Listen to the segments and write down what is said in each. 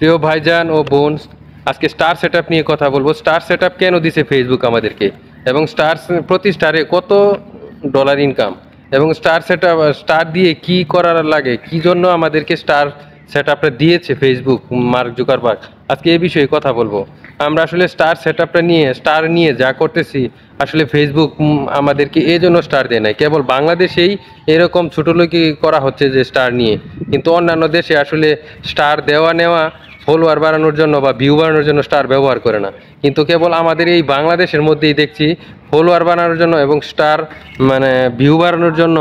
প্রিয় ভাইজান ও বোন, আজকে স্টার সেটআপ নিয়ে কথা বলবো। স্টার সেটআপ কেন দিছে ফেসবুক আমাদেরকে, এবং প্রতি স্টারে কত ডলার ইনকাম, এবং স্টার দিয়ে কি করার লাগে, কি জন্য আমাদেরকে স্টার সেটআপটা দিয়েছে ফেসবুক, মার্ক জুকারবার্গ। আজকে এই বিষয়ে কথা বলবো। আমরা আসলে স্টার নিয়ে যা করতেছি, আসলে ফেসবুক আমাদেরকে এই জন্য স্টার দেয় নাই, কেবল বাংলাদেশেই এরকম ছোটলোকি করা হচ্ছে যে স্টার নিয়ে, কিন্তু অন্যান্য দেশে আসলে স্টার দেওয়া নেওয়া ফলোয়ার বাড়ানোর জন্য বা ভিউ বাড়ানোর জন্য স্টার ব্যবহার করে না। কিন্তু কেবল আমাদের এই বাংলাদেশের মধ্যেই দেখছি ফলোয়ার বাড়ানোর জন্য এবং স্টার ভিউ বাড়ানোর জন্য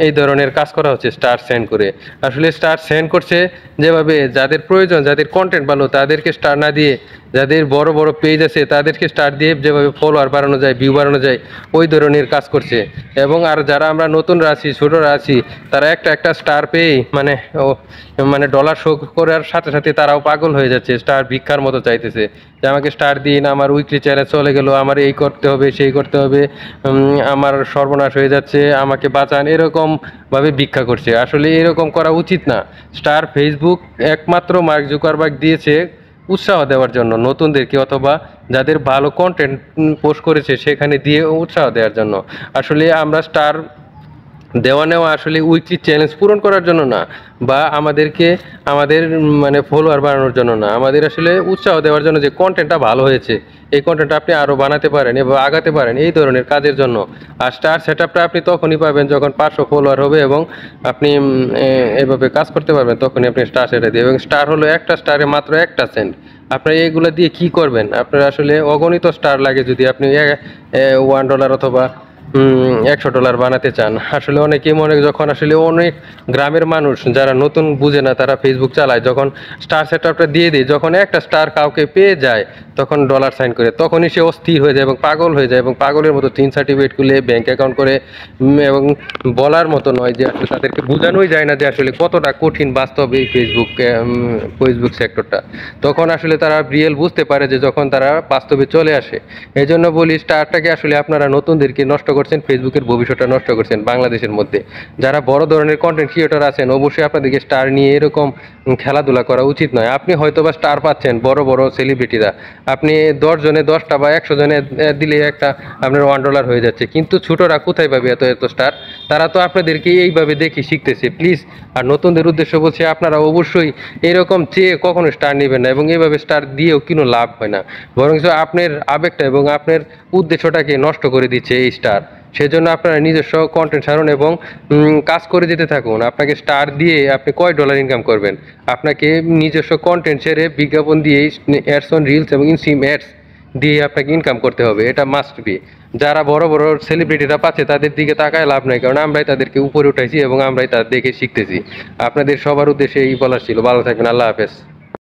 এই ধরনের কাজ করা হচ্ছে। স্টার সেন্ড করে আসলে স্টার সেন্ড করছে যেভাবে, যাদের প্রয়োজন, যাদের কন্টেন্ট ভালো তাদেরকে স্টার না দিয়ে, যাদের বড় বড় পেজ আছে তাদেরকে স্টার দিয়ে যেভাবে ফলোয়ার বাড়ানো যায়, ভিউ বাড়ানো যায়, ওই ধরনের কাজ করছে। এবং আর যারা আমরা নতুনরা আছি, ছোটরা আছি, তারা একটা একটা স্টার পেয়ে ডলার শো করার সাথে সাথে তারাও পাগল হয়ে যাচ্ছে, স্টার ভিক্ষার মতো চাইতেছে যে আমাকে স্টার দিন, আমার উইকলি চ্যালেঞ্জ চলে গেল, আমার এই করতে হবে, সেই করতে হবে, আমার সর্বনাশ হয়ে যাচ্ছে, আমাকে বাঁচান, এরকম ভাবে ভিক্ষা করছে। আসলে এরকম করা উচিত না। ফেসবুক একমাত্র মার্ক জুকারবার্গ দিয়েছে উৎসাহ দেওয়ার জন্য নতুনদেরকে, অথবা যাদের ভালো কন্টেন্ট পোস্ট করেছে সেখানে দিয়ে উৎসাহ দেওয়ার জন্য। আসলে আমরা স্টার দেওয়া নেওয়া আসলে উইকলি চ্যালেঞ্জ পূরণ করার জন্য না, বা আমাদের ফলোয়ার বাড়ানোর জন্য না, আমাদের আসলে উৎসাহ দেওয়ার জন্য যে কন্টেন্টটা ভালো হয়েছে, এই কন্টেন্টটা আপনি আরও বানাতে পারেন এবং আগাতে পারেন, এই ধরনের কাজের জন্য। আর স্টার সেটআপটা আপনি তখনই পাবেন যখন 500 ফলোয়ার হবে এবং আপনি এভাবে কাজ করতে পারবেন, তখনই আপনি স্টার সেটা দিয়ে। এবং স্টার হলো একটা স্টারে মাত্র 1 সেন্ট। আপনারা এগুলো দিয়ে কি করবেন? আপনার আসলে অগণিত স্টার লাগে যদি আপনি $1 অথবা $100 বানাতে চান। আসলে যখন আসলে অনেক গ্রামের মানুষ যারা নতুন বুঝে না, তারা ফেসবুক চালায়, যখন স্টার সেটআপটা দিয়ে দেয়, যখন একটা স্টার কাউকে পেয়ে যায়, তখন ডলার সাইন করে, তখনই সে অস্থির হয়ে যায় এবং পাগল হয়ে যায়, এবং পাগলের মতো 3 সার্টিফিকেট খুলে ব্যাংক অ্যাকাউন্ট করে, এবং বলার মতো নয় যে আসলে তাদেরকে বোঝানোই যায় না যে আসলে কতটা কঠিন বাস্তব এই ফেসবুক সেক্টরটা। তখন আসলে তারা রিয়েল বুঝতে পারে যে যখন তারা বাস্তবে চলে আসে। এই জন্য বলি, স্টারটাকে আসলে আপনারা নতুনদেরকে নষ্ট করছেন, ফেসবুকের ভবিষ্যৎটা নষ্ট করছেন। বাংলাদেশের মধ্যে যারা বড় ধরনের কন্টেন্ট ক্রিয়েটর আছেন, অবশ্যই আপনাদেরকে স্টার নিয়ে এরকম খেলাধুলা করা উচিত নয়। আপনি হয়তো বা স্টার পাচ্ছেন, বড় বড় সেলিব্রিটিরা, আপনি 10 জনে 10টা বা 100 জনে দিলে একটা আপনার $1 হয়ে যাচ্ছে, কিন্তু ছোটরা কোথায় পাবে এত এত স্টার? তারা তো আপনাদেরকে এইভাবে দেখে শিখতেছে। প্লিজ, আর নতুনদের উদ্দেশ্য বলছি, আপনারা অবশ্যই এরকম চেয়ে কখনো স্টার নেবেন না, এবং এইভাবে স্টার দিয়েও কোনো লাভ হয় না, বরং আপনার আবেগটা এবং আপনার উদ্দেশ্যটাকে নষ্ট করে দিচ্ছে এই স্টার। সেজন্য আপনারা নিজস্ব কন্টেন্ট ছাড়ুন এবং কাজ করে যেতে থাকুন। আপনাকে স্টার দিয়ে আপনি কয় ডলার ইনকাম করবেন? আপনাকে নিজস্ব কন্টেন্ট ছেড়ে বিজ্ঞাপন দিয়ে, অ্যাডস অন রিলস এবং ইনস্ট্রিম অ্যাডস দিয়ে আপনাকে ইনকাম করতে হবে। এটা মাস্ট বি। যারা বড় বড় সেলিব্রিটিরা পাচ্ছে তাদের দিকে তাকায় লাভ নাই, কারণ আমরাই তাদেরকে উপরে উঠাইছি এবং আমরাই তাদের দেখে শিখতেছি। আপনাদের সবার উদ্দেশ্যে এই বলার ছিল। ভালো থাকবেন। আল্লাহ হাফেজ।